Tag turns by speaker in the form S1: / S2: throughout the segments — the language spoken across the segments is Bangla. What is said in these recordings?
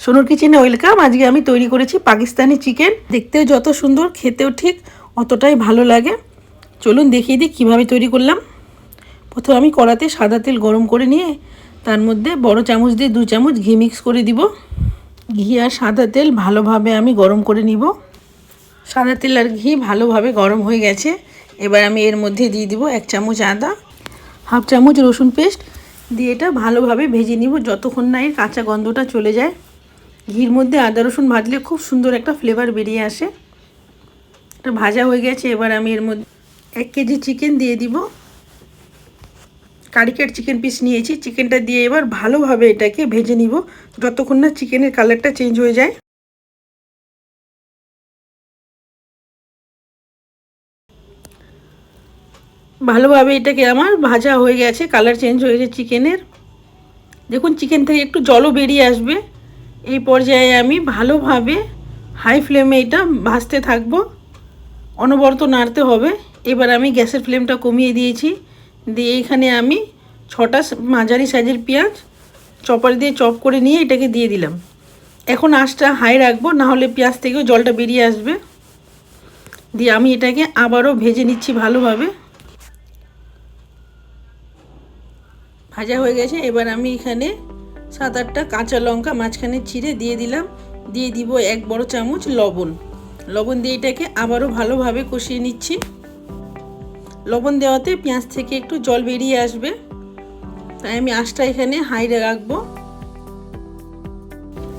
S1: সোনুর কিচেনে ওয়েলকাম। আজকে আমি তৈরি করেছি পাকিস্তানি চিকেন। দেখতেও যত সুন্দর, খেতেও ঠিক অতটাই ভালো লাগে। চলুন দেখিয়ে দিই কীভাবে তৈরি করলাম। প্রথমে আমি কড়াতে সাদা তেল গরম করে নিয়ে তার মধ্যে বড় চামচ দিয়ে 2 চামচ ঘি মিক্স করে দিব। ঘি আর সাদা তেল ভালোভাবে আমি গরম করে নিব। সাদা তেল আর ঘি ভালোভাবে গরম হয়ে গেছে। এবার আমি এর মধ্যে দিয়ে দিব 1 চামচ আদা, হাফ চামচ রসুন পেস্ট দিয়ে এটা ভালোভাবে ভেজে নিব যতক্ষণ না এর কাঁচা গন্ধটা চলে যায়। ঘির মধ্যে আদা রসুন ভাজলে খুব সুন্দর একটা ফ্লেভার বেরিয়ে আসে। এটা ভাজা হয়ে গেছে। এবার আমি এর মধ্যে 1 কেজি চিকেন দিয়ে দিব। কারিকাট চিকেন পিস নিয়েছি। চিকেনটা দিয়ে এবার ভালোভাবে এটাকে ভেজে নিব যতক্ষণ না চিকেনের কালারটা চেঞ্জ হয়ে যায়। ভালোভাবে এটাকে আমার ভাজা হয়ে গেছে, কালার চেঞ্জ হয়ে গেছে চিকেনের। দেখুন চিকেন থেকে একটু জলও বেরিয়ে আসবে। এই পর্যায়ে আমি ভালোভাবে হাই ফ্লেমে এটা ভাজতে থাকবো, অনবরত নাড়তে হবে। এবার আমি গ্যাসের ফ্লেমটা কমিয়ে দিয়েছি। দিয়ে এখানে আমি 6টা মাঝারি সাইজের পেঁয়াজ চপার দিয়ে চপ করে নিয়ে এটাকে দিয়ে দিলাম। এখন আঁচটা হাই রাখবো, না হলে পেঁয়াজ থেকেও জলটা বেরিয়ে আসবে। দিয়ে আমি এটাকে আবারও ভেজে নিচ্ছি ভালোভাবে। ভাজা হয়ে গেছে। এবার আমি এখানে 7-8টা কাঁচা লঙ্কা মাঝখানে চিড়ে দিয়ে দিলাম। দিয়ে দিব 1 বড় চামচ লবণ দিয়ে এটাকে আবারও ভালোভাবে কষিয়ে নিচ্ছি। লবণ দেওয়াতে পেঁয়াজ থেকে একটু জল বেরিয়ে আসবে, তাই আমি আঁচটা এখানে হাই রাখবো।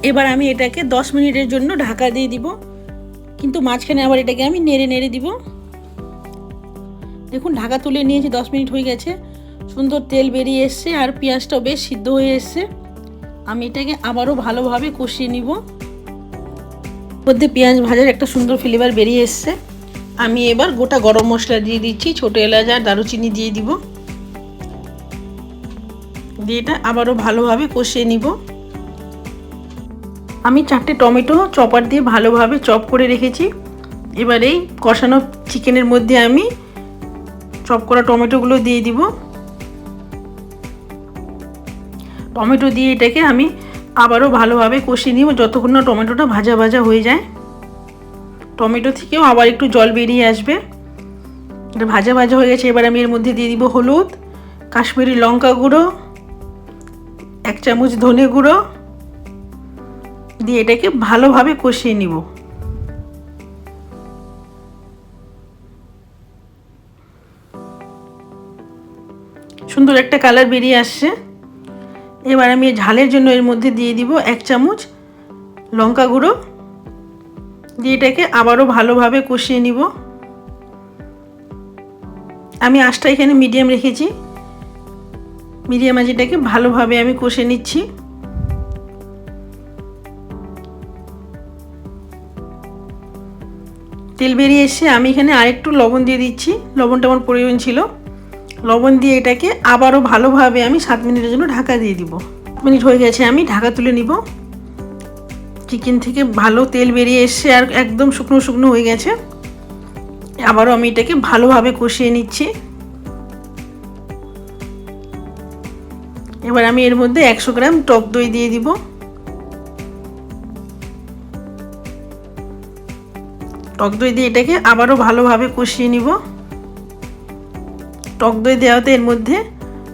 S1: এবার আমি এটাকে 10 মিনিটের জন্য ঢাকা দিয়ে দিব, কিন্তু মাঝখানে আবার এটাকে আমি নেড়ে দিব। দেখুন ঢাকা তুলে নিয়েছি, 10 মিনিট হয়ে গেছে। সুন্দর তেল বেরিয়ে এসছে আর পেঁয়াজটাও বেশ সিদ্ধ হয়ে এসছে। আমি এটাকে আবারও ভালোভাবে কষিয়ে নিব। মধ্যে পেঁয়াজ ভাজার একটা সুন্দর ফ্লেভার বেরিয়ে এসছে। আমি এবার গোটা গরম মশলা দিয়ে দিচ্ছি, ছোটো এলাচ আর দারুচিনি দিয়ে দিব। দিয়ে এটা আবারও ভালোভাবে কষিয়ে নিব। আমি 4টে টমেটো চপার দিয়ে ভালোভাবে চপ করে রেখেছি। এবার এই কষানো চিকেনের মধ্যে আমি চপ করা টমেটোগুলো দিয়ে দিব। টমেটো দিয়ে এটাকে আমি আবারও ভালোভাবে কষিয়ে নিব যতক্ষণ না টমেটোটা ভাজা ভাজা হয়ে যায়। টমেটো থেকেও আবার একটু জল বেরিয়ে আসবে। এটা ভাজা ভাজা হয়ে গেছে। এবার আমি এর মধ্যে দিয়ে দিব হলুদ, কাশ্মীরি লঙ্কা গুঁড়ো, 1 চামচ ধনে গুঁড়ো দিয়ে এটাকে ভালোভাবে কষিয়ে নিব। সুন্দর একটা কালার বেরিয়ে আসছে। এবার আমি ঝালের জন্য এর মধ্যে দিয়ে দিব 1 চামচ লঙ্কা গুঁড়ো দিয়ে এটাকে আবারও ভালোভাবে কষিয়ে নিব। আমি আঁচটা এখানে মিডিয়াম রেখেছি। মিডিয়াম আঁচে এটাকে ভালোভাবে আমি কষে নিচ্ছি। তেল বেরিয়ে এসে আমি এখানে আরেকটু লবণ দিয়ে দিচ্ছি। লবণটা আমার প্রয়োজন ছিল। লবণ দিয়ে এটাকে আবারও ভালোভাবে আমি 7 মিনিটের জন্য ঢাকা দিয়ে দিব। 7 মিনিট হয়ে গেছে, আমি ঢাকা তুলে নিব। চিকেন থেকে ভালো তেল বেরিয়ে এসছে আর একদম শুকনো শুকনো হয়ে গেছে। আবারও আমি এটাকে ভালোভাবে কষিয়ে নিচ্ছি। এবার আমি এর মধ্যে 100 গ্রাম টক দই দিয়ে দিব। টক দই দিয়ে এটাকে আবারও ভালোভাবে কষিয়ে নিব। টক দই দেওয়াতে এর মধ্যে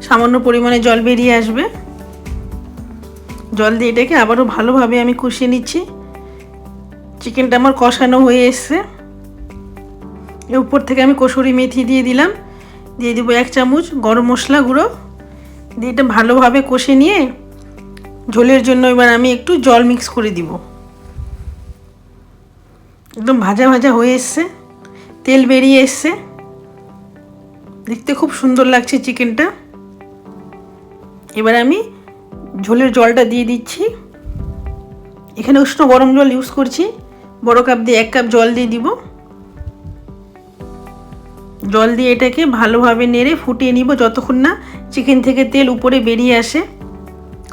S1: সামান্য পরিমাণে জল বেরিয়ে আসবে। জল দিয়ে এটাকে আবারও ভালোভাবে আমি কষিয়ে নিচ্ছি। চিকেনটা আমার কষানো হয়ে এসছে। এর উপর থেকে আমি কসুরি মেথি দিয়ে দিলাম। দিয়ে দিব 1 চামচ গরম মশলা গুঁড়ো দিয়ে এটা ভালোভাবে কষে নিয়ে ঝোলের জন্য এবার আমি একটু জল মিক্স করে দিব। একদম ভাজা ভাজা হয়ে এসছে, তেল বেরিয়ে এসছে, দেখতে খুব সুন্দর লাগছে চিকেনটা। এবার আমি ঝোলের জলটা দিয়ে দিচ্ছি। এখানে উষ্ণ গরম জল ইউজ করছি। বড় কাপ দিয়ে 1 কাপ জল দিয়ে দিব। জল দিয়ে এটাকে ভালোভাবে নেড়ে ফুটিয়ে নিব যতক্ষণ না চিকেন থেকে তেল উপরে বেরিয়ে আসে।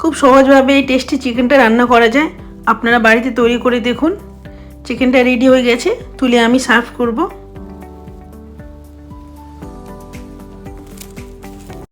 S1: খুব সহজভাবে এই টেস্টি চিকেনটা রান্না করা যায়। আপনারা বাড়িতে তৈরি করে দেখুন। চিকেনটা রেডি হয়ে গেছে, তুলে আমি সার্ভ করব।